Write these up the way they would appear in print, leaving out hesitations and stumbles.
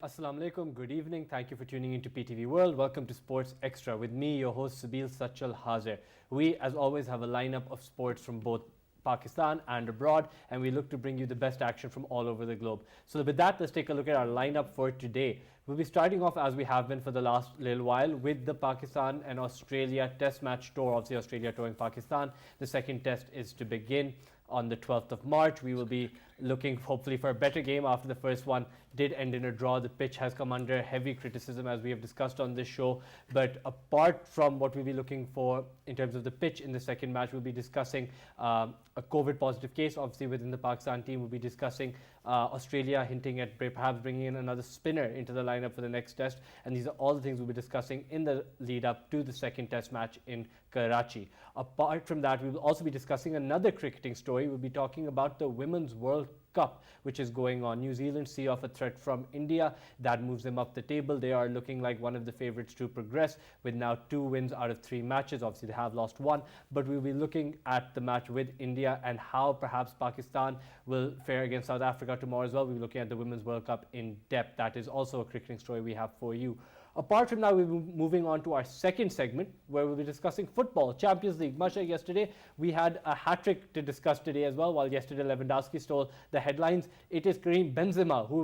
Assalamu alaikum, good evening. Thank you for tuning into PTV World. Welcome to Sports Extra with me, your host Sabil Sachal Hazir. We, as always, have a lineup of sports from both Pakistan and abroad, and we look to bring you the best action from all over the globe. So with that, let's take a look at our lineup for today. We'll be starting off, as we have been for the last little while, with the Pakistan and Australia Test match tour. Obviously, Australia touring Pakistan. The second test is to begin on the 12th of March. We will be looking hopefully for a better game after the first one did end in a draw. The pitch has come under heavy criticism, as we have discussed on this show. But apart from what we'll be looking for in terms of the pitch in the second match, we'll be discussing a COVID positive case, obviously, within the Pakistan team. We'll be discussing Australia hinting at perhaps bringing in another spinner into the lineup for the next test. And these are all the things we'll be discussing in the lead up to the second test match in Karachi. Apart from that, we will also be discussing another cricketing story. We'll be talking about the Women's World Cup, which is going on. New Zealand see off a threat from India that moves them up the table. They are looking like one of the favorites to progress with now 2 wins out of 3 matches. Obviously, they have lost 1, but we'll be looking at the match with India and how perhaps Pakistan will fare against South Africa tomorrow as well. We'll be looking at the Women's World Cup in depth. That is also a cricketing story we have for you. Apart from that, we'll be moving on to our second segment, where we'll be discussing football, Champions League. Much like yesterday, we had a hat-trick to discuss today as well. While yesterday Lewandowski stole the headlines, it is Kareem Benzema who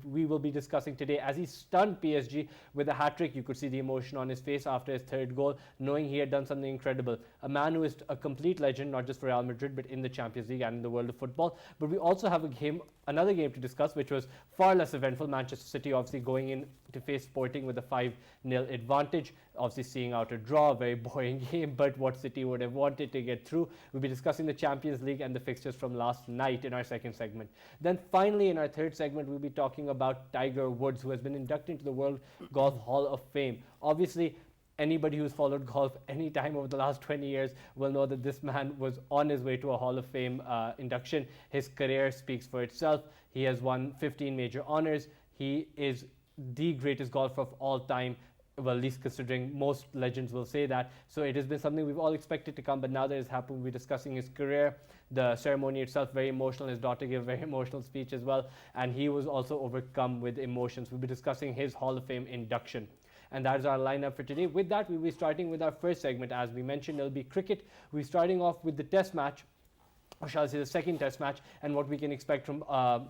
we will be discussing today, as he stunned PSG with a hat-trick. You could see the emotion on his face after his third goal, knowing he had done something incredible. A man who is a complete legend, not just for Real Madrid, but in the Champions League and in the world of football. But we also have another game to discuss, which was far less eventful. Manchester City obviously going in to face Sporting with a 5-0 advantage, obviously seeing out a draw, a very boring game, but what City would have wanted to get through. We'll be discussing the Champions League and the fixtures from last night in our second segment. Then finally, in our third segment, we'll be talking about Tiger Woods, who has been inducted into the World Golf Hall of Fame. Obviously, anybody who's followed golf any time over the last 20 years will know that this man was on his way to a Hall of Fame induction. His career speaks for itself. He has won 15 major honors. He is the greatest golfer of all time, well, at least considering most legends will say that. So it has been something we've all expected to come, but now that it's happened, we'll be discussing his career. The ceremony itself, very emotional. His daughter gave a very emotional speech as well, and he was also overcome with emotions. We'll be discussing his Hall of Fame induction. And that is our lineup for today. With that, we'll be starting with our first segment. As we mentioned, it'll be cricket. We're starting off with the test match, or shall I say the second test match, and what we can expect from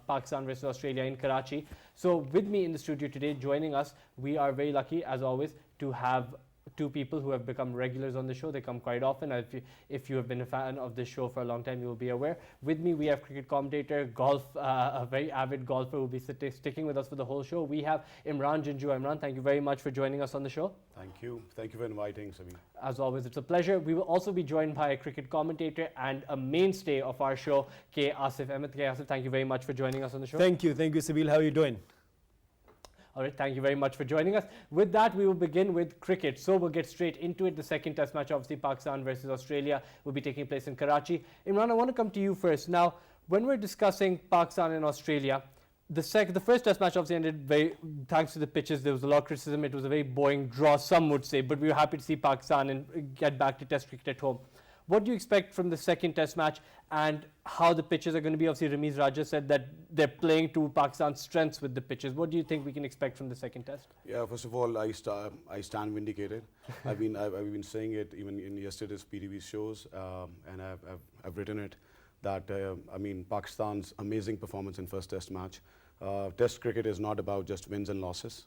Pakistan versus Australia in Karachi. So with me in the studio today, joining us, we are very lucky, as always, to have 2 people who have become regulars on the show. They come quite often. If you have been a fan of this show for a long time, you will be aware. With me, we have cricket commentator, golf, a very avid golfer who will be sticking with us for the whole show. We have Imran Jinju. Imran, thank you very much for joining us on the show. Thank you. Thank you for inviting, Sabi. As always, it's a pleasure. We will also be joined by a cricket commentator and a mainstay of our show, K. Asif Ahmed. K. Asif, thank you very much for joining us on the show. Thank you, Sabil. How are you doing? All right, thank you very much for joining us. With that, we will begin with cricket. So we'll get straight into it. The second test match, obviously Pakistan versus Australia, will be taking place in Karachi. Imran, I want to come to you first. Now, when we're discussing Pakistan and Australia, the first test match obviously ended thanks to the pitches. There was a lot of criticism. It was a very boring draw, some would say, but we were happy to see Pakistan and get back to test cricket at home. What do you expect from the second test match and how the pitches are going to be? Obviously, Ramiz Raja said that they're playing to Pakistan's strengths with the pitches. What do you think we can expect from the second test? Yeah, first of all, I stand vindicated. I've been saying it even in yesterday's PTV shows, and I've written it that Pakistan's amazing performance in first test match. Test cricket is not about just wins and losses.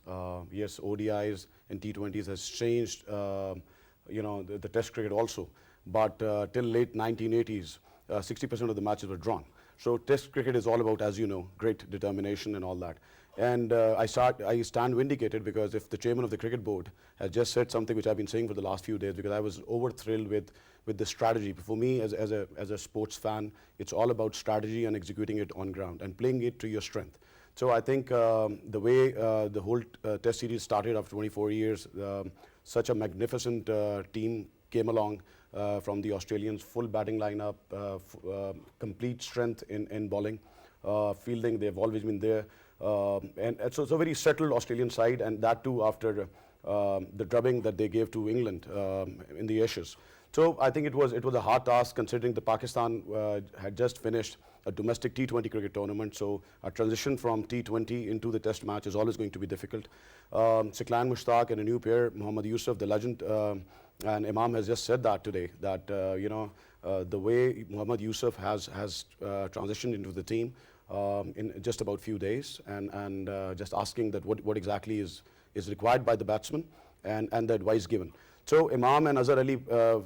Yes, ODIs and T20s has changed, the test cricket also. But till late 1980s, 60% of the matches were drawn. So test cricket is all about, as you know, great determination and all that. And I stand vindicated because if the chairman of the cricket board has just said something which I've been saying for the last few days, because I was over thrilled with the strategy. For me, as a sports fan, it's all about strategy and executing it on ground and playing it to your strength. So I think the way the whole test series started after 24 years, such a magnificent team came along from the Australians, full batting lineup, complete strength in bowling, fielding. They've always been there, and so it's a very settled Australian side, and that too after the drubbing that they gave to England in the Ashes. So I think it was a hard task, considering the Pakistan had just finished a domestic T20 cricket tournament, so a transition from T20 into the test match is always going to be difficult. Siklan Mushtaq and a new player, Mohammad Yusuf, the legend, and Imam has just said that today, that the way Mohammad Yusuf has transitioned into the team in just about few days, and just asking that what exactly is required by the batsman, and the advice given. So Imam and Azhar Ali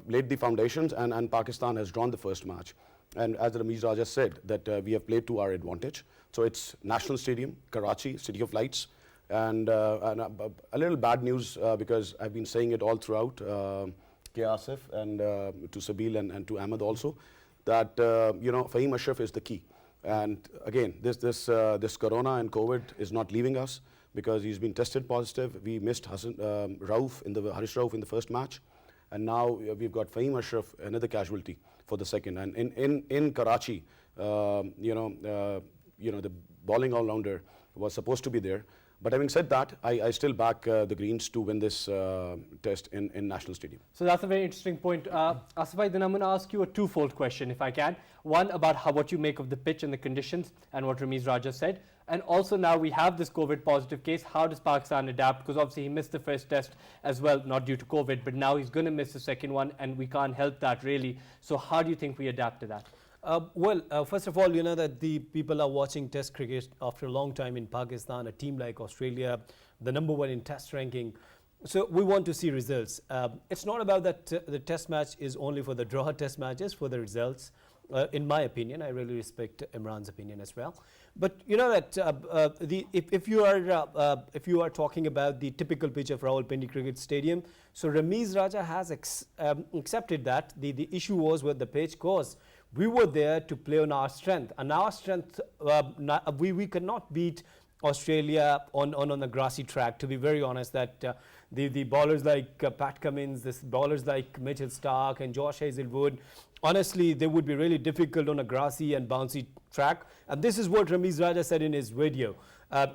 laid the foundations, and Pakistan has drawn the first match. And as Rameez Raja said, that we have played to our advantage. So it's National Stadium, Karachi, City of Lights. And a little bad news, because I've been saying it all throughout, K. Asif and to Sabil and to Ahmed also, that Fahim Ashraf is the key. And again, this corona and COVID is not leaving us, because he's been tested positive. We missed Harish Rauf in the first match, and now we've got Fahim Ashraf, another casualty, for the second. And in Karachi, the bowling all-rounder was supposed to be there. But having said that, I still back the Greens to win this test in National Stadium. So that's a very interesting point. Asif, then I'm going to ask you a twofold question, if I can. One, about what you make of the pitch and the conditions, and what Rameez Raja said. And also, now we have this COVID positive case. How does Pakistan adapt? Because obviously he missed the first test as well, not due to COVID, but now he's going to miss the second one, and we can't help that really. So how do you think we adapt to that? First of all, you know that the people are watching Test cricket after a long time in Pakistan, a team like Australia, the #1 in Test ranking. So we want to see results. It's not about that the Test match is only for the draw Test matches, for the results. In my opinion, I really respect Imran's opinion as well. But you know that if you are talking about the typical pitch of Rawalpindi Cricket Stadium, so Rameez Raja has accepted that the issue was with the pitch, cause we were there to play on our strength, and our strength, we cannot beat Australia on a grassy track, to be very honest. That the bowlers like Pat Cummins, the bowlers like Mitchell Starc and Josh Hazlewood, honestly, they would be really difficult on a grassy and bouncy track. And this is what Rameez Raja said in his video,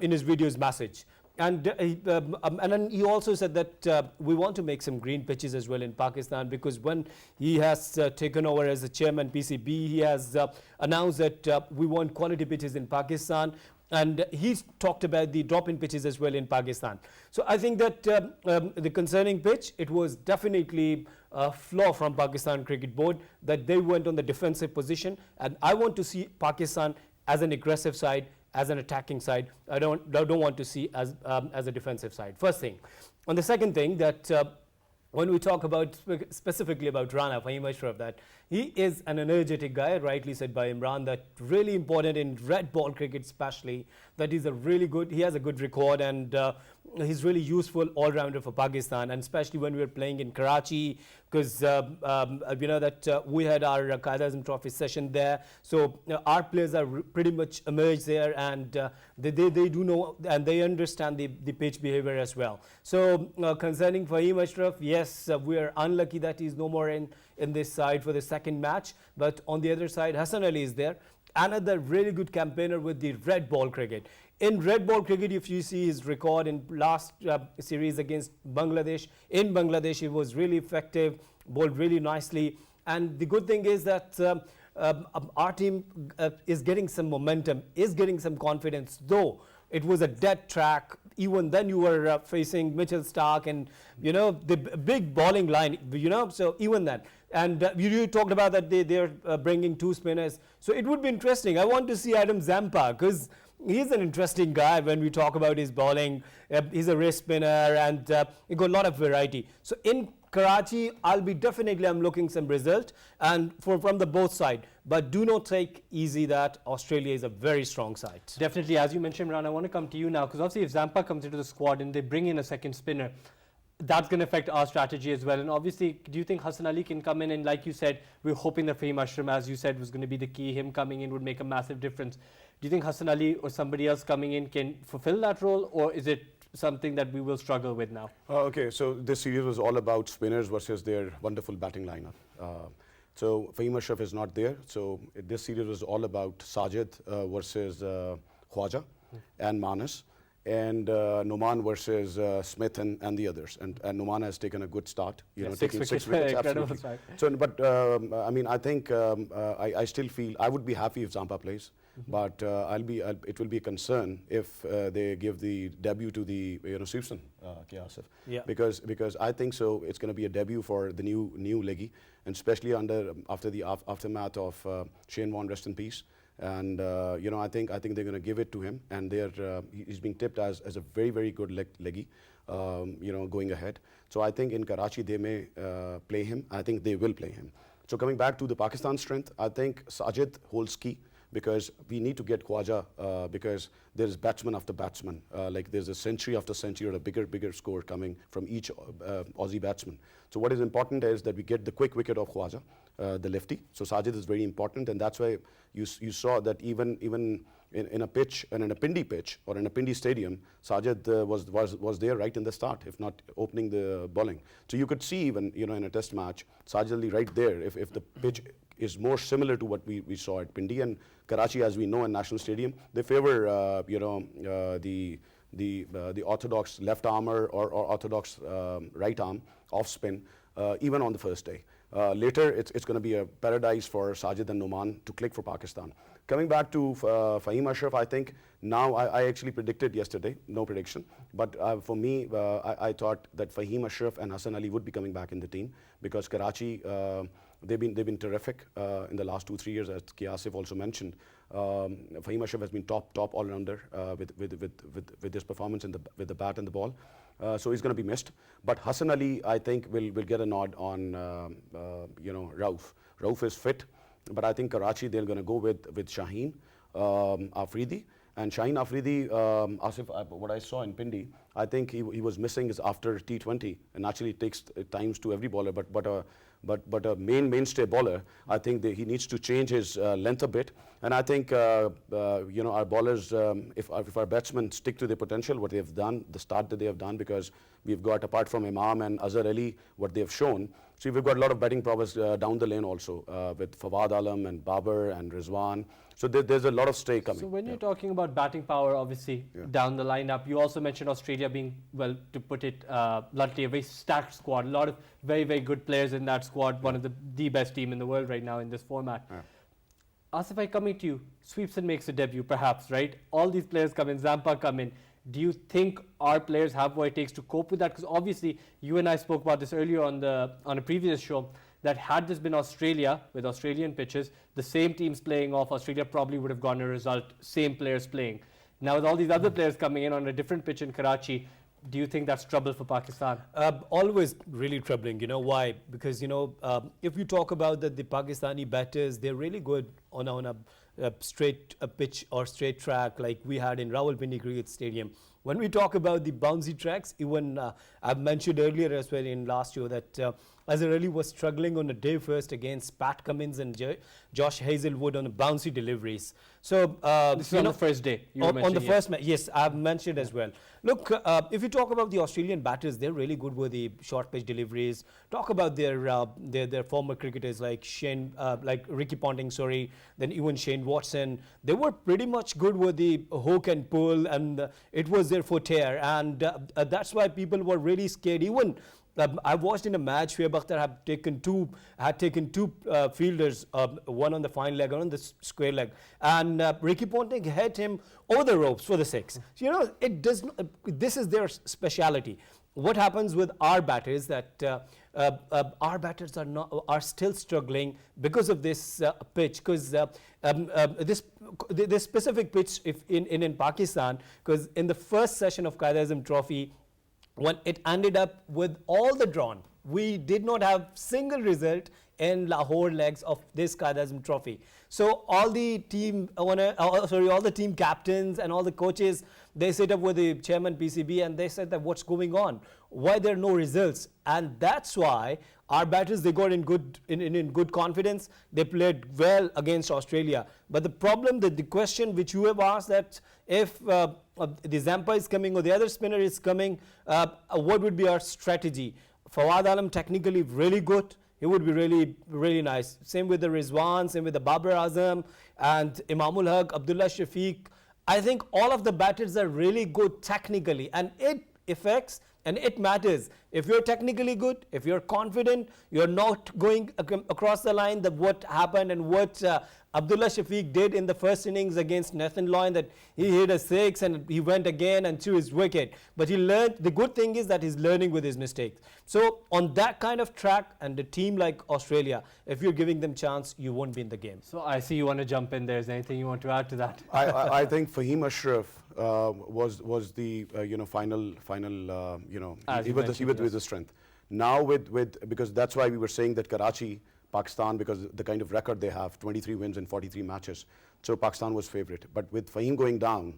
in his video's message. And then he also said that we want to make some green pitches as well in Pakistan, because when he has taken over as the chairman PCB, he has announced that we want quality pitches in Pakistan. And he's talked about the drop-in pitches as well in Pakistan. So I think that the concerning pitch, it was definitely a flaw from Pakistan Cricket Board, that they went on the defensive position. And I want to see Pakistan as an aggressive side, as an attacking side. I don't want to see as a defensive side. First thing. And the second thing, that when we talk about specifically about Rana, Fahim Ashraf, that he is an energetic guy, rightly said by Imran, that really important in red ball cricket especially, that he's he has a good record, and he's really useful all-rounder for Pakistan, and especially when we were playing in Karachi, because you know that we had our Qaeda-Azam Trophy session there, so our players are pretty much emerged there, and they do know and they understand the pitch behavior as well. So concerning Fahim Ashraf, yes, we are unlucky that he's no more in this side for the second match, but on the other side, Hassan Ali is there, another really good campaigner with the red ball cricket. In red ball cricket, if you see his record in last series against Bangladesh, in Bangladesh he was really effective, bowled really nicely, and the good thing is that our team is getting some momentum, is getting some confidence, though it was a dead track. Even then you were facing Mitchell Starc and, you know, the big bowling line, you know, so even that. And you talked about that they're bringing 2 spinners. So it would be interesting. I want to see Adam Zampa, because he's an interesting guy when we talk about his bowling. He's a wrist spinner, and he got a lot of variety. So in Karachi, I'm looking some result, and from the both side. But do not take easy that Australia is a very strong side. Definitely, as you mentioned, Imran, I want to come to you now, because obviously if Zampa comes into the squad and they bring in a second spinner, that's going to affect our strategy as well. And obviously, do you think Hassan Ali can come in, and like you said, we're hoping that Fahim Ashraf, as you said, was going to be the key. Him coming in would make a massive difference. Do you think Hassan Ali or somebody else coming in can fulfill that role, or is it something that we will struggle with now? Okay, so this series was all about spinners versus their wonderful batting lineup. So Fahim Ashraf is not there. So this series was all about Sajid versus Khwaja and Manas. and Noman versus Smith and the others. And Noman has taken a good start, taking 6 wickets. Absolutely. So, but I mean, I think I still feel I would be happy if Zampa plays, but it will be a concern if they give the debut to the Sweepson Asif. Yeah. Because I think so it's going to be a debut for the new leggy, and especially after the aftermath of Shane Warne, rest in peace. And I think they're going to give it to him, and he's being tipped as a very, very good leggy, going ahead. So I think in Karachi they may play him. I think they will play him. So coming back to the Pakistan strength, I think Sajid holds key, because we need to get Khwaja, because there's batsman after batsman. Like there's a century after century or a bigger score coming from each Aussie batsman. So what is important is that we get the quick wicket of Khwaja, the lefty. So Sajid is very important, and that's why you saw that even in a pitch, and in a Pindi pitch or in a Pindi stadium, Sajid was there right in the start, if not opening the bowling. So you could see even in a test match, Sajid Ali right there if the pitch is more similar to what we saw at Pindi. And Karachi, as we know, in National Stadium, they favor the orthodox left armer or orthodox right arm off spin, even on the first day. Later, it's going to be a paradise for Sajid and Noman to click for Pakistan. Coming back to Fahim Ashraf, I think now I actually predicted yesterday, no prediction, but for me, I thought that Fahim Ashraf and Hassan Ali would be coming back in the team, because Karachi, they've been terrific in the last 2-3 years, as Asif also mentioned. Fahim Ashraf has been top all-rounder with his performance with the bat and the ball. So he's going to be missed. But Hassan Ali, I think, will get a nod on Rauf. Rauf is fit, but I think Karachi, they're going to go with Shaheen Afridi. And Shaheen Afridi, Asif, what I saw in Pindi, I think he was missing his after T20, and actually it takes times to every bowler, but a mainstay bowler, I think he needs to change his length a bit. And I think our bowlers, if our batsmen stick to their potential, what they have done, the start that they have done, because we've got, apart from Imam and Azhar Ali, what they have shown. So we've got a lot of batting prowess down the lane also, with Fawad Alam and Babar and Rizwan. So there's a lot of stay coming. So when you're talking about batting power, obviously, down the lineup, you also mentioned Australia being, well, to put it bluntly, a very stacked squad. A lot of very, very good players in that squad. One of the best team in the world right now in this format. Asif, coming to you, Sweepson makes a debut, perhaps, right? All these players come in, Zampa come in. Do you think our players have what it takes to cope with that? Because obviously, you and I spoke about this earlier on a previous show, that had this been Australia with Australian pitches, the same teams playing off, Australia probably would have gotten a result, same players playing. Now with all these other players coming in on a different pitch in Karachi, do you think that's trouble for Pakistan? Always really troubling. You know why? Because, if you talk about the Pakistani batters, they're really good on a straight pitch or straight track like we had in Rawalpindi Cricket Stadium. When we talk about the bouncy tracks, even I've mentioned earlier as well in last show that Azhar Ali was struggling on the day first against Pat Cummins and Josh Hazelwood on the bouncy deliveries. So this is on the first day. On the first match, yes, I've mentioned as well. Look, if you talk about the Australian batters, they're really good with the short pitch deliveries. Talk about their former cricketers like Ricky Ponting, then even Shane Watson. They were pretty much good with the hook and pull, and it was their forte, and that's why people were really scared. Even I watched in a match where Bakhtar had taken two fielders, one on the fine leg, one on the square leg, and Ricky Ponting hit him over the ropes for the six. So, it does not, this is their speciality. What happens with our batters that our batters are still struggling because of this pitch, because this specific pitch in Pakistan, because in the first session of Qaeda-Azam Trophy, when it ended up with all the drawn, we did not have single result in Lahore legs of this Qaeda-Azam Trophy. So all the team captains and all the coaches, they sit up with the chairman PCB and they said that what's going on? Why there are no results? And that's why our batters, they got in good confidence. They played well against Australia. But the problem, the question which you have asked, that if the Zampa is coming or the other spinner is coming, what would be our strategy? Fawad Alam technically really good. He would be really, really nice. Same with the Rizwan, same with the Babar Azam and Imamul Haq, Abdullah Shafiq. I think all of the batters are really good technically, and it affects and it matters. If you're technically good, if you're confident, you're not going across the line, what happened and what Abdullah Shafiq did in the first innings against Nathan Lyon, that he hit a 6 and he went again and to his wicket. But he learned, the good thing is that he's learning with his mistakes. So on that kind of track and a team like Australia, if you're giving them chance, you won't be in the game. So I see you want to jump in there. Is there anything you want to add to that? I think Fahim Ashraf was the final As you with mentioned, the strength. Now because that's why we were saying that Karachi, Pakistan, because the kind of record they have, 23 wins in 43 matches. So Pakistan was favourite. But with Fahim going down,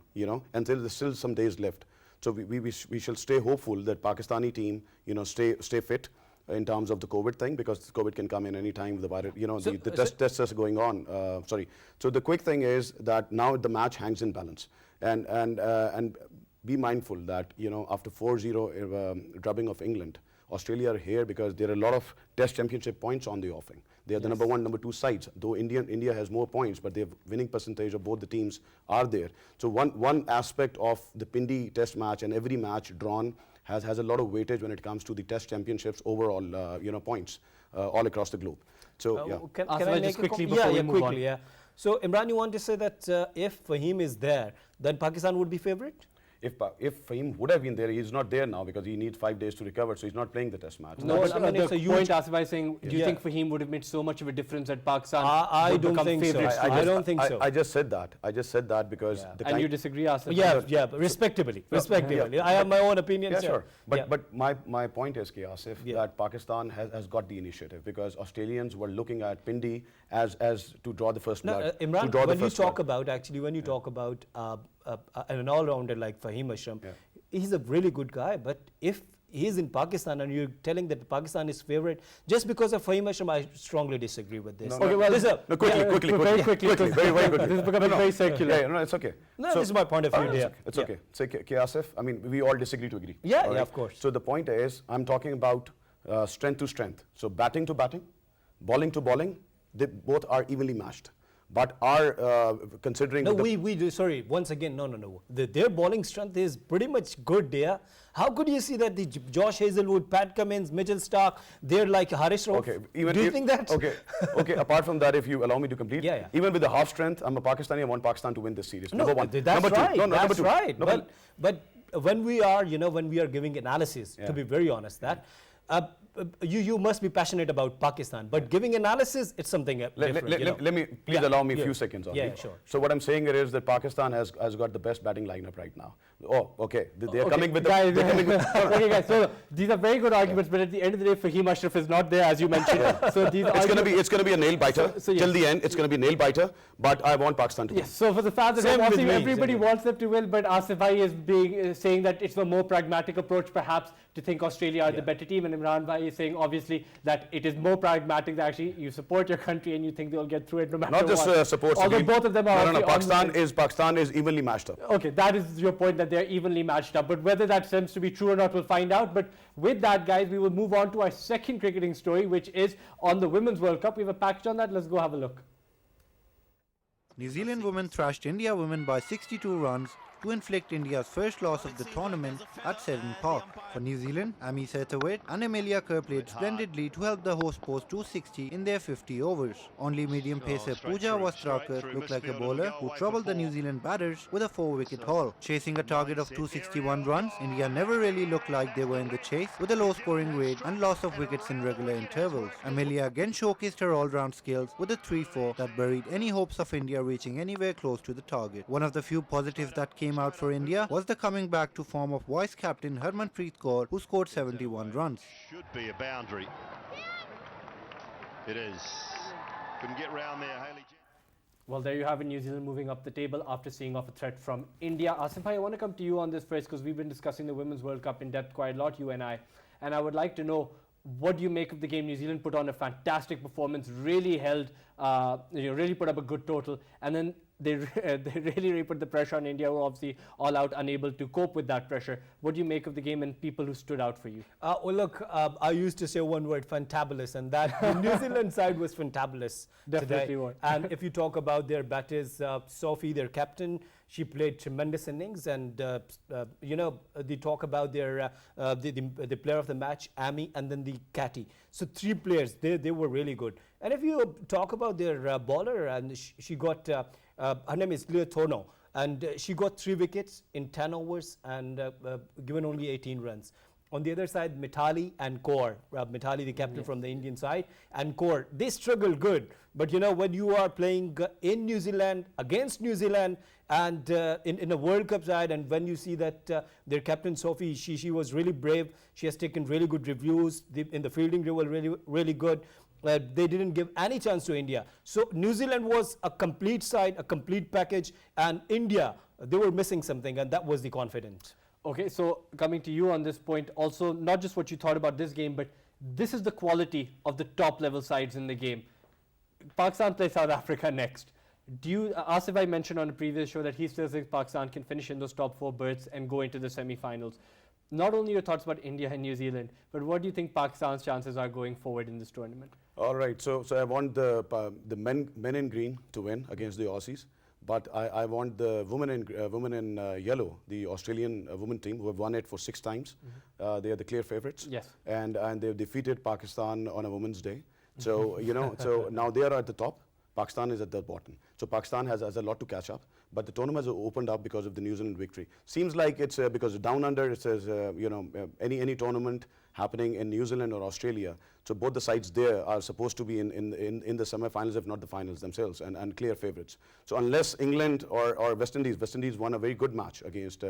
until there's still some days left. So we shall stay hopeful that Pakistani team, stay fit in terms of the COVID thing, because COVID can come in any time. The virus, the tests are going on. So the quick thing is that now the match hangs in balance, and be mindful that after 4-0 drubbing of England, Australia are here because there are a lot of Test Championship points on the offing. They are the number 1, number 2 sides. Though India has more points, but their winning percentage of both the teams are there. So one aspect of the Pindi Test match, and every match drawn has a lot of weightage when it comes to the Test Championships overall, points all across the globe. So yeah. Can I just make quickly a before we move on? Yeah. So Imran, you want to say that if Fahim is there, then Pakistan would be favourite? If Fahim would have been there, he's not there now because he needs 5 days to recover, so he's not playing the Test match. No, but but I mean, the it's a point huge- Asif is saying, do you Yeah. think Fahim would have made so much of a difference at Pakistan? I would don't become think so. favourites to I win? don't think so. I just said that. Because Yeah. the And you kind. disagree, Asif? Yeah, but respectively. I have my own opinion. Yeah, sir. sure. But Yeah. but my point is, Asif, that Pakistan has got the initiative because Australians were looking at Pindi as to draw the first No, blood. Imran, to draw when the you first talk blood. about an all-rounder like Fahim Ashraf, he's a really good guy. But if he's in Pakistan and you're telling that Pakistan is favourite just because of Fahim Ashraf, I strongly disagree with this. No, Okay, well, No, quickly, very quickly, very quickly. This is becoming very circular. Yeah, no, it's okay. No, this is my point of view. Yeah. It's okay. Say, Asif, I mean, we all disagree to agree. Yeah, all yeah, of course. So the point is, I'm talking about strength to strength. So batting to batting, bowling to bowling, they both are evenly matched. But are considering... No, the we do. Sorry, once again, no. Their bowling strength is pretty much good there. How could you see that the Josh Hazelwood, Pat Cummins, Mitchell Stark, they're like Harish Rauf? Okay. Do you think that? Okay. Apart from that, if you allow me to complete, Yeah. even with the half strength, I'm a Pakistani. I want Pakistan to win this series. No, number 1. that's number 2. right. No, that's number 2. right. No, But when we are giving analysis, to be very honest, that you must be passionate about Pakistan. But giving analysis, it's something different. Let me please allow me a few seconds on Yeah, sure. So what I'm saying here is that Pakistan has got the best batting lineup right now. Oh, okay. They are coming with guys, they're coming with, okay, guys. So these are very good arguments, but at the end of the day, Fahim Ashraf is not there, as you mentioned. So these it's gonna be a nail biter So, yes. till the end. It's gonna be a nail biter. But I want Pakistan to win. Yes. So for the fans that Same are with watching, me, everybody same with wants them to win, but Asif Bhai is saying that it's a more pragmatic approach, perhaps, to think Australia are the better team, and Imran Bhai is saying obviously that it is more pragmatic that actually you support your country and you think they'll get through it no matter Not just what. support. Although Sabir. both of them are No. obviously on the Pakistan is evenly matched up. Okay, that is your point, that they're evenly matched up. But whether that seems to be true or not, we'll find out. But with that, guys, we will move on to our second cricketing story, which is on the Women's World Cup. We have a package on that. Let's go have a look. New Zealand women thrashed India women by 62 runs to inflict India's first loss of the tournament at Seddon Park. For New Zealand, Amy Satterthwaite and Amelia Kerr played splendidly to help the host post 260 in their 50 overs. Only medium pacer Pooja Wastrakar looked like a bowler who troubled the New Zealand batters with a 4-wicket haul. Chasing a target of 261 runs, India never really looked like they were in the chase, with a low-scoring raid and loss of wickets in regular intervals. Amelia again showcased her all-round skills with a 3-4 that buried any hopes of India reaching anywhere close to the target. One of the few positives that came out for India was the coming back to form of vice captain Harmanpreet Kaur, who scored 71 runs. Should be a boundary. It is. Couldn't get round there, Hayley. Well, there you have it, New Zealand moving up the table after seeing off a threat from India. Asif Bhai, I want to come to you on this first because we've been discussing the Women's World Cup in depth quite a lot, you and I. And I would like to know, what do you make of the game? New Zealand put on a fantastic performance, really held, really put up a good total, and then they really put the pressure on India, who were obviously all out, unable to cope with that pressure. What do you make of the game and people who stood out for you? Well, look, I used to say one word, fantabulous, and that the New Zealand side was fantabulous Definitely today. was. And if you talk about their batters, Sophie, their captain, She played tremendous innings, and they talk about their the player of the match, Amy, and then the Catty. So 3 players, they were really good. And if you talk about their bowler, and she got her name is Leah Tono, and she got 3 wickets in 10 overs and given only 18 runs. On the other side, Mithali and Kaur, Mithali the captain from the Indian side, and Kaur, they struggled good. But when you are playing in New Zealand, against New Zealand, and in a World Cup side, and when you see that their captain Sophie, she was really brave. She has taken really good reviews. In the fielding, they were really good. They didn't give any chance to India. So New Zealand was a complete side, a complete package, and India, they were missing something, and that was the confidence. Okay, so coming to you on this point, also not just what you thought about this game, but this is the quality of the top level sides in the game. Pakistan plays South Africa next. Asif, I mentioned on a previous show that he still thinks Pakistan can finish in those top 4 berths and go into the semi-finals. Not only your thoughts about India and New Zealand, but what do you think Pakistan's chances are going forward in this tournament? All right, so I want the men in green to win against the Aussies. But I want the women in yellow, the Australian women team, who have won it for 6 times. They are the clear favorites. Yes. And they've defeated Pakistan on a Women's Day. So, so now they are at the top. Pakistan is at the bottom. So Pakistan has a lot to catch up. But the tournament has opened up because of the New Zealand victory. Seems like it's because down under, it says, any tournament happening in New Zealand or Australia. So both the sides there are supposed to be in the semi-finals, if not the finals themselves, and clear favorites. So unless England or West Indies won a very good match against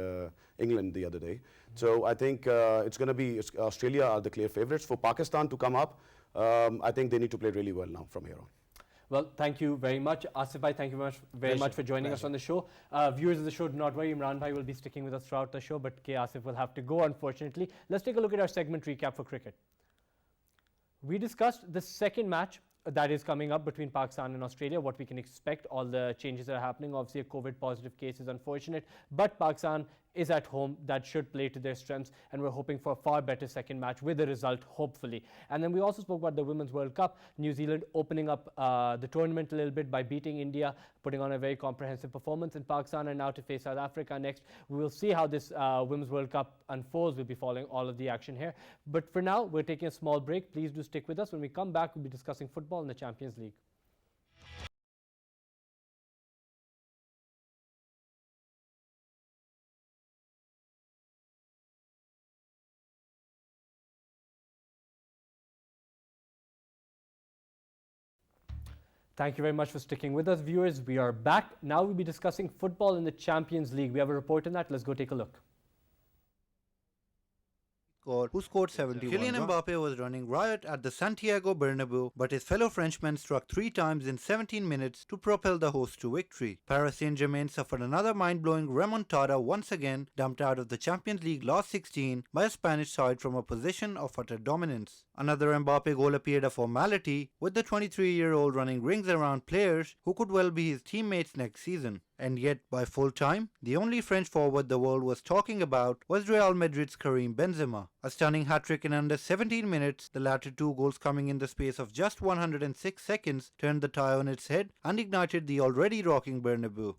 England the other day. So I think it's going to be Australia are the clear favorites. For Pakistan to come up, I think they need to play really well now from here on. Well, thank you very much. Asif bhai, thank you very much for joining us on the show. Viewers of the show, do not worry, Imran bhai will be sticking with us throughout the show, but K. Asif will have to go, unfortunately. Let's take a look at our segment recap for cricket. We discussed the second match that is coming up between Pakistan and Australia, what we can expect, all the changes that are happening. Obviously, a COVID positive case is unfortunate, but Pakistan is at home. That should play to their strengths, and we're hoping for a far better second match with a result, hopefully. And then we also spoke about the Women's World Cup. New Zealand opening up the tournament a little bit by beating India, putting on a very comprehensive performance. In Pakistan and now to face South Africa next. We will see how this Women's World Cup unfolds. We'll be following all of the action here. But for now, we're taking a small break. Please do stick with us. When we come back, we'll be discussing football in the Champions League. Thank you very much for sticking with us, viewers. We are back. Now we'll be discussing football in the Champions League. We have a report on that. Let's go take a look. Who scored 71 Kylian Mbappe was running riot at the Santiago Bernabeu, but his fellow Frenchman struck 3 times in 17 minutes to propel the hosts to victory. Paris Saint-Germain suffered another mind-blowing remontada once again, dumped out of the Champions League last 16 by a Spanish side from a position of utter dominance. Another Mbappe goal appeared a formality, with the 23-year-old running rings around players who could well be his teammates next season. And yet, by full time, the only French forward the world was talking about was Real Madrid's Kareem Benzema. A stunning hat-trick in under 17 minutes, the latter 2 goals coming in the space of just 106 seconds, turned the tie on its head and ignited the already rocking Bernabeu.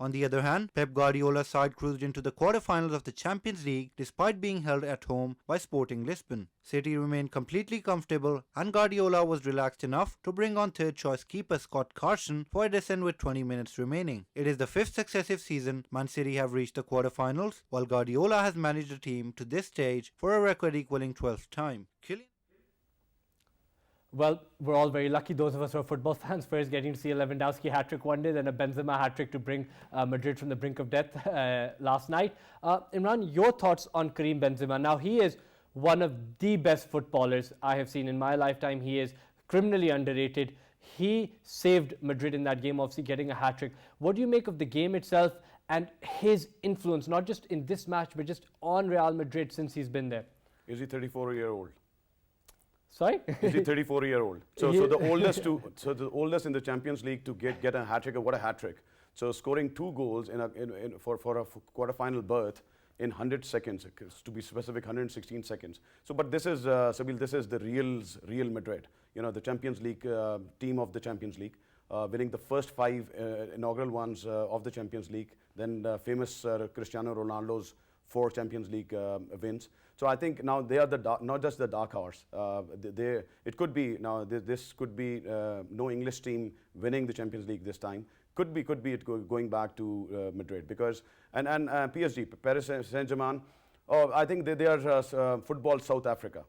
On the other hand, Pep Guardiola's side cruised into the quarter-finals of the Champions League despite being held at home by Sporting Lisbon. City remained completely comfortable and Guardiola was relaxed enough to bring on third-choice keeper Scott Carson for a descent with 20 minutes remaining. It is the 5th successive season Man City have reached the quarter-finals, while Guardiola has managed the team to this stage for a record equaling 12th time. Well, we're all very lucky, those of us who are football fans, first getting to see a Lewandowski hat-trick one day, then a Benzema hat-trick to bring Madrid from the brink of death last night. Imran, your thoughts on Kareem Benzema? Now, he is one of the best footballers I have seen in my lifetime. He is criminally underrated. He saved Madrid in that game, obviously getting a hat-trick. What do you make of the game itself and his influence, not just in this match, but just on Real Madrid since he's been there? Is he 34-year-old? Sorry? Is he 34-year-old? So the oldest in the Champions League to get a hat trick. What a hat trick! So scoring 2 goals for a quarter-final berth in 100 seconds, to be specific, 116 seconds. So, but this is Sabil. This is the Real Madrid. the Champions League team of the Champions League, winning the first 5 inaugural ones of the Champions League, then famous Cristiano Ronaldo's 4 Champions League wins. So I think now they are not just the dark horse. It could be now this could be no English team winning the Champions League this time. Could be it going back to Madrid, because and PSG, Paris Saint-Germain. Oh, I think they are football South Africa.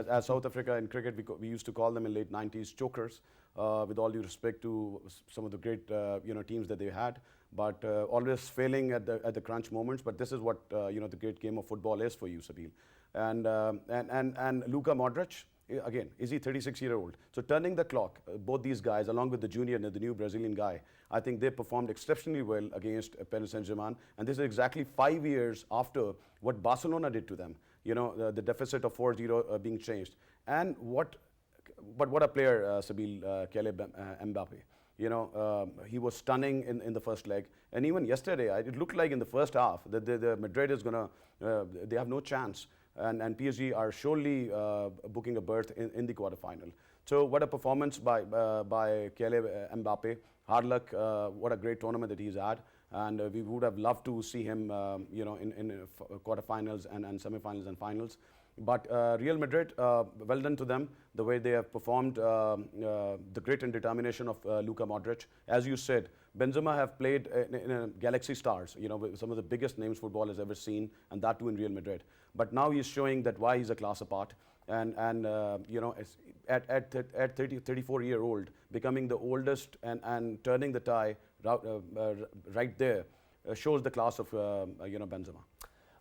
As South Africa in cricket, we used to call them in late 90s chokers. With all due respect to some of the great teams that they had, but always failing at the crunch moments. But this is what the great game of football is for you, Sabeel. And Luka Modric, again, is he 36-year-old? So turning the clock, both these guys, along with the junior and the new Brazilian guy, I think they performed exceptionally well against Paris Saint-Germain. And this is exactly 5 years after what Barcelona did to them. The deficit of 4-0 being changed. And what a player, Sabeel, Kylian Mbappe. He was stunning in the first leg. And even yesterday, it looked like in the first half that the Madrid is going to, they have no chance. And PSG are surely booking a berth in the quarterfinal. So what a performance by Kylian Mbappe. Hard luck, what a great tournament that he's had. And we would have loved to see him in quarterfinals and semifinals and finals. But Real Madrid, well done to them, the way they have performed, the grit and determination of Luka Modric. As you said, Benzema have played in a galaxy stars, with some of the biggest names football has ever seen, and that too in Real Madrid. But now he's showing that why he's a class apart. And at 34-year-old, becoming the oldest and turning the tie right there shows the class of Benzema.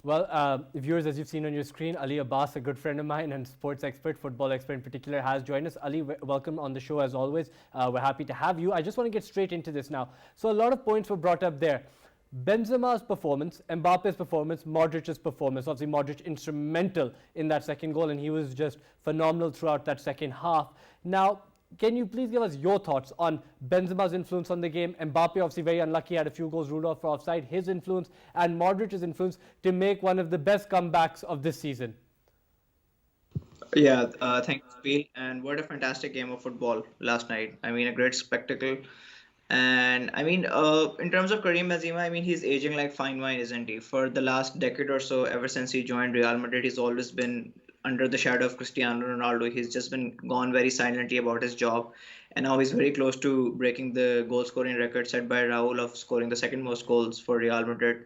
Well, viewers, as you've seen on your screen, Ali Abbas, a good friend of mine and sports expert, football expert in particular, has joined us. Ali, welcome on the show as always. We're happy to have you. I just want to get straight into this now. So a lot of points were brought up there. Benzema's performance, Mbappe's performance, Modric's performance. Obviously, Modric instrumental in that second goal, and he was just phenomenal throughout that second half. Now, can you please give us your thoughts on Benzema's influence on the game? Mbappe, obviously very unlucky, had a few goals ruled off for offside. His influence and Modric's influence to make one of the best comebacks of this season. Yeah, thank you, Bill. And what a fantastic game of football last night. I mean, a great spectacle. And I mean, in terms of Kareem Benzema, I mean, he's aging like fine wine, isn't he? For the last decade or so, ever since he joined Real Madrid, he's always been under the shadow of Cristiano Ronaldo. He's just been gone very silently about his job. And now he's very close to breaking the goal scoring record set by Raul of scoring the second most goals for Real Madrid.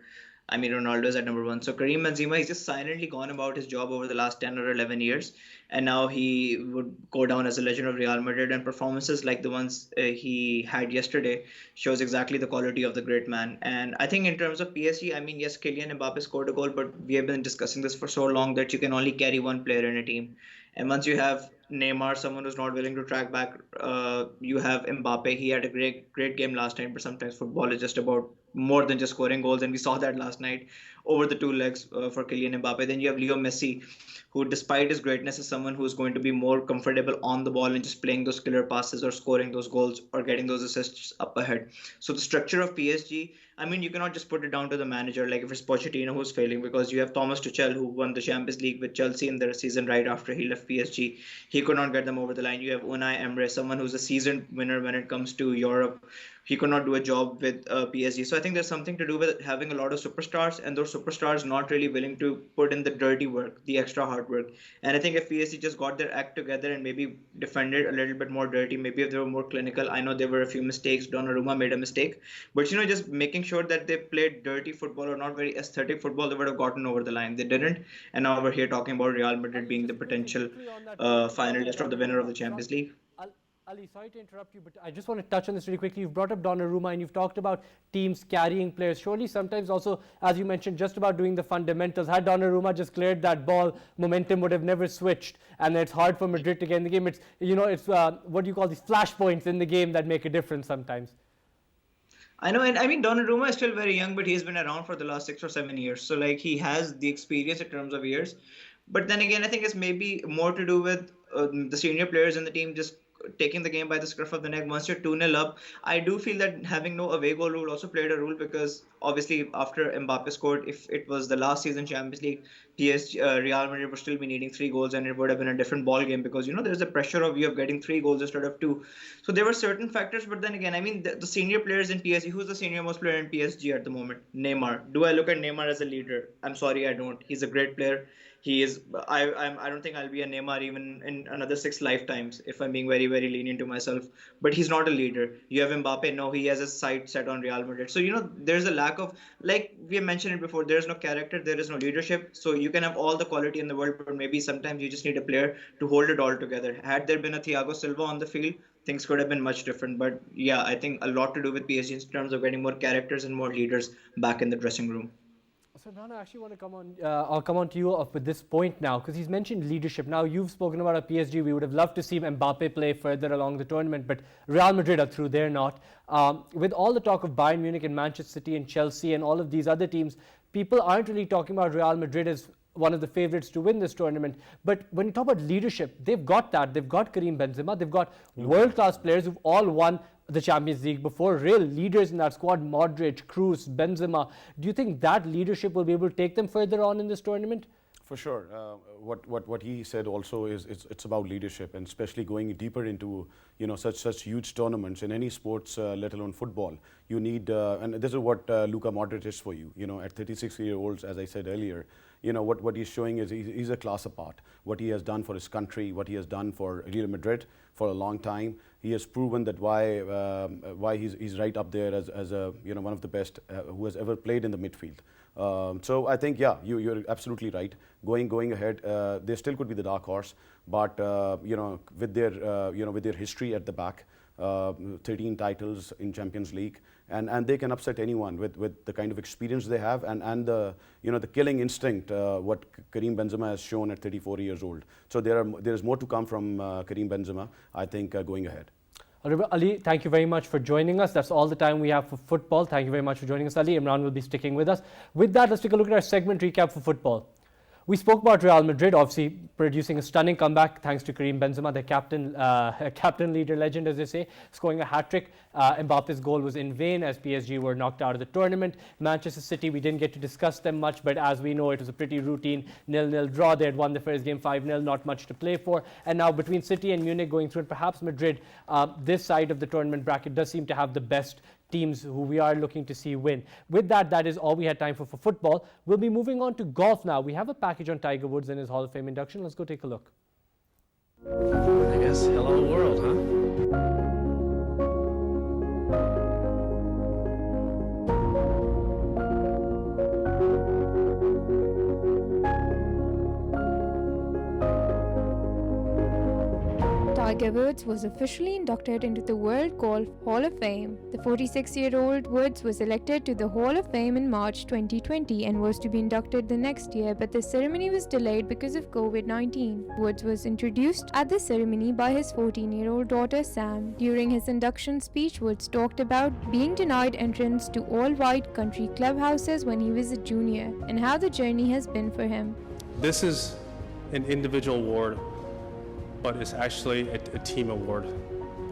I mean, Ronaldo is at number 1. So Kareem Benzema, he's just silently gone about his job over the last 10 or 11 years. And now he would go down as a legend of Real Madrid. And performances like the ones he had yesterday shows exactly the quality of the great man. And I think in terms of PSG, I mean, yes, Kylian Mbappe scored a goal, but we have been discussing this for so long that you can only carry one player in a team. And once you have Neymar, someone who's not willing to track back, you have Mbappe. He had a great game last night, but sometimes football is just about more than just scoring goals. And we saw that last night over the 2 legs for Kylian Mbappe. Then you have Leo Messi, who despite his greatness is someone who's going to be more comfortable on the ball and just playing those killer passes or scoring those goals or getting those assists up ahead. So the structure of PSG, I mean, you cannot just put it down to the manager, like if it's Pochettino who's failing, because you have Thomas Tuchel, who won the Champions League with Chelsea in their season right after he left PSG. He could not get them over the line. You have Unai Emery, someone who's a seasoned winner when it comes to Europe. He could not do a job with PSG. So I think there's something to do with having a lot of superstars, and those superstars not really willing to put in the dirty work, the extra hard work. And I think if PSG just got their act together and maybe defended a little bit more dirty, maybe if they were more clinical. I know there were a few mistakes. Donnarumma made a mistake. But, just making sure that they played dirty football or not very aesthetic football, they would have gotten over the line. They didn't. And now we're here talking about Real Madrid being the potential finalist or the winner of the Champions League. Ali, sorry to interrupt you, but I just want to touch on this really quickly. You've brought up Donnarumma and you've talked about teams carrying players. Surely sometimes also, as you mentioned, just about doing the fundamentals. Had Donnarumma just cleared that ball, momentum would have never switched. And it's hard for Madrid to get in the game. It's, it's what do you call these flashpoints in the game that make a difference sometimes. I know, and I mean, Donnarumma is still very young, but he's been around for the last 6 or 7 years. So, he has the experience in terms of years. But then again, I think it's maybe more to do with the senior players in the team just taking the game by the scruff of the neck. Once you're 2-0 up, I do feel that having no away goal rule also played a role, because obviously after Mbappe scored, if it was the last season Champions League, PSG, Real Madrid would still be needing 3 goals, and it would have been a different ball game, because there's the pressure of you of getting 3 goals instead of 2. So there were certain factors, but then again, I mean, the senior players in PSG, who's the senior most player in PSG at the moment? Neymar. Do I look at Neymar as a leader? I'm sorry, I don't. He's a great player. He is. I don't think I'll be a Neymar even in another 6 lifetimes, if I'm being very, very lenient to myself. But he's not a leader. You have Mbappe. No, he has his sight set on Real Madrid. So there's a lack of, like we have mentioned it before. There's no character. There is no leadership. So you can have all the quality in the world, but maybe sometimes you just need a player to hold it all together. Had there been a Thiago Silva on the field, things could have been much different. But yeah, I think a lot to do with PSG in terms of getting more characters and more leaders back in the dressing room. So Nana, I actually want to come on. I'll come on to you with this point now, because he's mentioned leadership. Now you've spoken about a PSG. We would have loved to see Mbappe play further along the tournament, but Real Madrid are through. They're not. With all the talk of Bayern Munich and Manchester City and Chelsea and all of these other teams, people aren't really talking about Real Madrid as one of the favourites to win this tournament. But when you talk about leadership, they've got that. They've got Kareem Benzema. They've got world-class players who've all won the Champions League before, real leaders in that squad: Modric, Kroos, Benzema. Do you think that leadership will be able to take them further on in this tournament? For sure. What he said also is it's about leadership, and especially going deeper into such huge tournaments in any sports, let alone football. You need and this is what Luka Modric is for you. At 36 years old, as I said earlier, what he's showing is he's a class apart. What he has done for his country, what he has done for Real Madrid for a long time. He has proven that why he's right up there as a one of the best who has ever played in the midfield. So I think, yeah, you're absolutely right. Going ahead, they still could be the dark horse, but with their history at the back, 13 titles in Champions League, and they can upset anyone with the kind of experience they have and the the killing instinct what Kareem Benzema has shown at 34 years old. So there is more to come from Kareem Benzema, I think, going ahead. Ali, thank you very much for joining us. That's all the time we have for football. Thank you very much for joining us, Ali. Imran will be sticking with us. With that, let's take a look at our segment recap for football. We spoke about Real Madrid, obviously producing a stunning comeback thanks to Kareem Benzema, the captain, leader, legend, as they say, scoring a hat-trick. Mbappe's goal was in vain as PSG were knocked out of the tournament. Manchester City, we didn't get to discuss them much, but as we know, it was a pretty routine 0-0 draw. They had won the first game 5-0, not much to play for. And now between City and Munich going through, and perhaps Madrid, this side of the tournament bracket does seem to have the best teams who we are looking to see win. With that, that is all we had time for football. We'll be moving on to golf now. We have a package on Tiger Woods and his Hall of Fame induction. Let's go take a look. I guess hello world, huh? Tiger Woods was officially inducted into the World Golf Hall of Fame. The 46-year-old Woods was elected to the Hall of Fame in March 2020 and was to be inducted the next year, but the ceremony was delayed because of COVID-19. Woods was introduced at the ceremony by his 14-year-old daughter Sam. During his induction speech, Woods talked about being denied entrance to all-white country clubhouses when he was a junior and how the journey has been for him. This is an individual award, but it's actually a team award.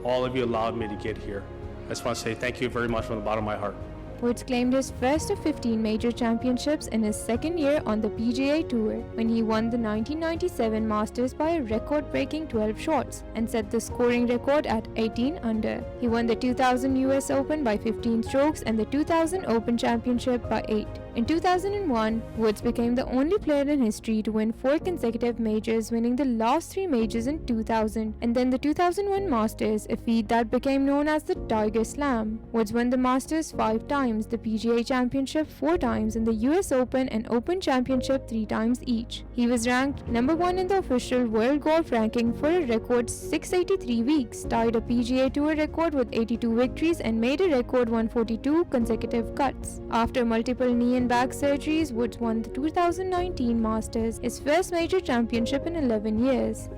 All of you allowed me to get here. I just want to say thank you very much from the bottom of my heart. Woods claimed his first of 15 major championships in his second year on the PGA Tour when he won the 1997 Masters by a record-breaking 12 shots and set the scoring record at 18 under. He won the 2000 US Open by 15 strokes and the 2000 Open Championship by 8. In 2001, Woods became the only player in history to win 4 consecutive majors, winning the last 3 majors in 2000 and then the 2001 Masters, a feat that became known as the Tiger Slam. Woods won the Masters 5 times, the PGA Championship 4 times, and the US Open and Open Championship 3 times each. He was ranked number 1 in the official World Golf ranking for a record 683 weeks, tied a PGA Tour record with 82 victories, and made a record 142 consecutive cuts. After multiple knee and back surgeries, Woods won the 2019 Masters, his first major championship in 11 years.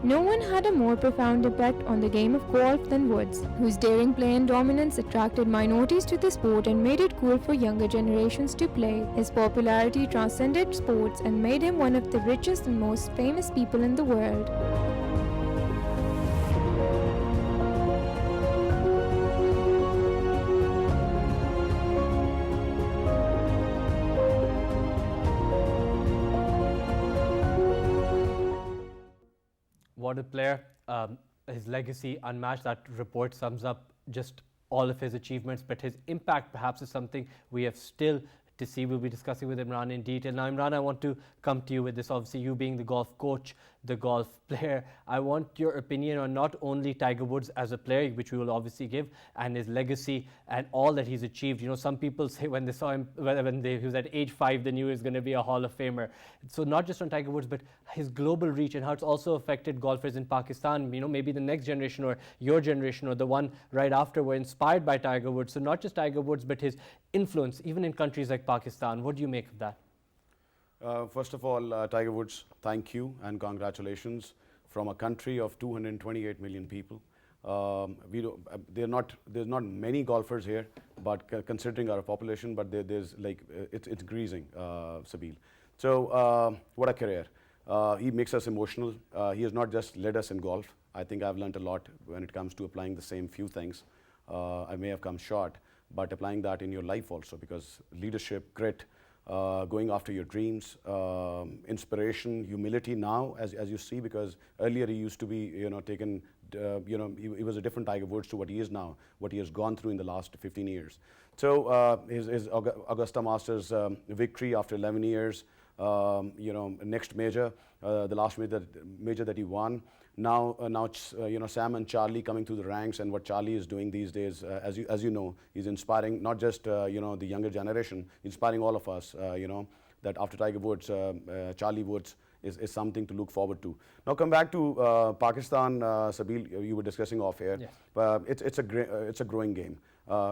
No one had a more profound impact on the game of golf than Woods, whose daring play and dominance attracted minorities to the sport and made it cool for younger generations to play. His popularity transcended sports and made him one of the richest and most famous people in the world. immortal player. His legacy unmatched. That report sums up just all of his achievements, but his impact perhaps is something we have still to see. We'll be discussing with Imran in detail. Now, Imran, I want to come to you with this. Obviously, you being the golf coach, the golf player, I want your opinion on not only Tiger Woods as a player, which we will obviously give, and his legacy and all that he's achieved. You know, some people say when they saw him, he was at age 5, they knew he was going to be a Hall of Famer. So not just on Tiger Woods, but his global reach and how it's also affected golfers in Pakistan. You know, maybe the next generation or your generation or the one right after were inspired by Tiger Woods. So not just Tiger Woods, but his influence, even in countries like Pakistan. What do you make of that? First of all, Tiger Woods, thank you and congratulations. From a country of 228 million people, there's not many golfers here, but considering our population, but there's like it's increasing, Sabil. So what a career! He makes us emotional. He has not just led us in golf. I think I've learned a lot when it comes to applying the same few things. I may have come short, but applying that in your life also, because leadership, grit, going after your dreams, inspiration, humility now, as you see, because earlier he used to be, taken, he was a different Tiger Woods to what he is now, what he has gone through in the last 15 years. So his Augusta Masters victory after 11 years, next major, the last major that he won. Now, Sam and Charlie coming through the ranks, and what Charlie is doing these days, as you know, he's inspiring not just the younger generation, inspiring all of us. That after Tiger Woods, Charlie Woods is something to look forward to. Now, come back to Pakistan, Sabil. You were discussing off air. Yes. It's a growing game.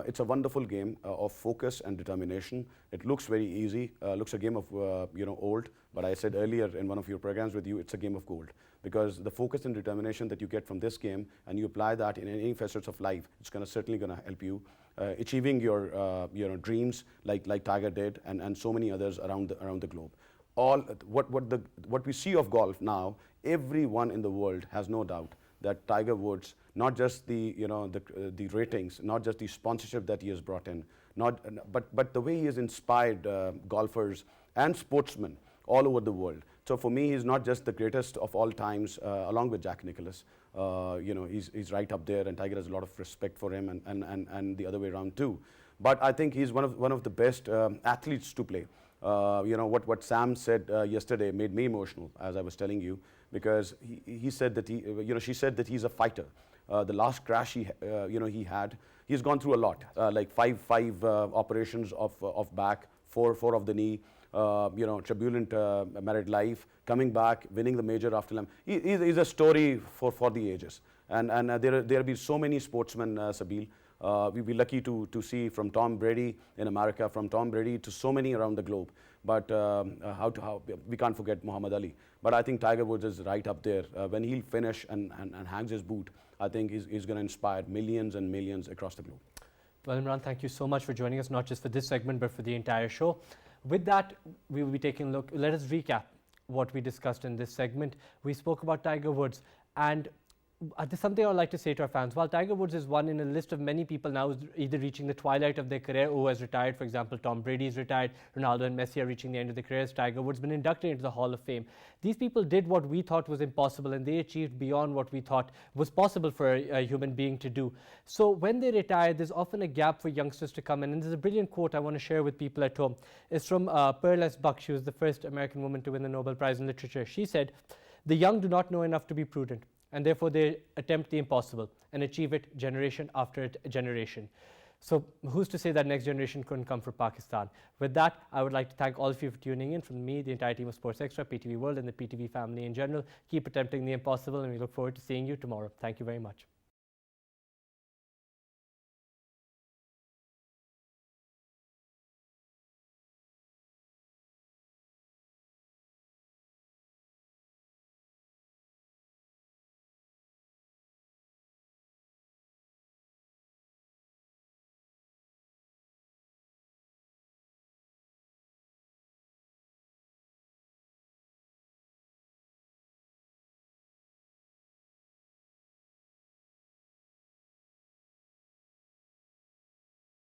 It's a wonderful game of focus and determination. It looks very easy. Looks a game of old, but I said earlier in one of your programs with you, it's a game of gold, because the focus and determination that you get from this game, and you apply that in any facets of life, it's certainly going to help you achieving your dreams, like Tiger did, and so many others around the globe. What we see of golf now, everyone in the world has no doubt that Tiger Woods, not just the ratings, not just the sponsorship that he has brought in, but the way he has inspired golfers and sportsmen all over the world. So for me, he's not just the greatest of all times, along with Jack Nicklaus. He's right up there, and Tiger has a lot of respect for him, and the other way around too. But I think he's one of the best athletes to play. What Sam said yesterday made me emotional, as I was telling you, because he said that she said that he's a fighter. The last crash he had, he's gone through a lot, like five operations of back, four of the knee, turbulent married life, coming back, winning the major after them. He's a story for the ages. And there have been so many sportsmen, Sabil. We'll be lucky to see from Tom Brady in America, from Tom Brady to so many around the globe. But how we can't forget Muhammad Ali. But I think Tiger Woods is right up there. When he'll finish and hangs his boot, I think he's going to inspire millions and millions across the globe. Well, Imran, thank you so much for joining us, not just for this segment, but for the entire show. With that, we will be taking a look. Let us recap what we discussed in this segment. We spoke about Tiger Woods, and there's something I would like to say to our fans. While Tiger Woods is one in a list of many people now either reaching the twilight of their career or has retired, for example, Tom Brady is retired, Ronaldo and Messi are reaching the end of their careers, Tiger Woods has been inducted into the Hall of Fame. These people did what we thought was impossible, and they achieved beyond what we thought was possible for a human being to do. So when they retire, there's often a gap for youngsters to come in. And there's a brilliant quote I want to share with people at home. It's from Pearl S. Buck. She was the first American woman to win the Nobel Prize in Literature. She said, "The young do not know enough to be prudent, and therefore they attempt the impossible and achieve it generation after generation." So who's to say that next generation couldn't come from Pakistan? With that, I would like to thank all of you for tuning in. From me, the entire team of Sports Extra, PTV World, and the PTV family in general. Keep attempting the impossible, and we look forward to seeing you tomorrow. Thank you very much.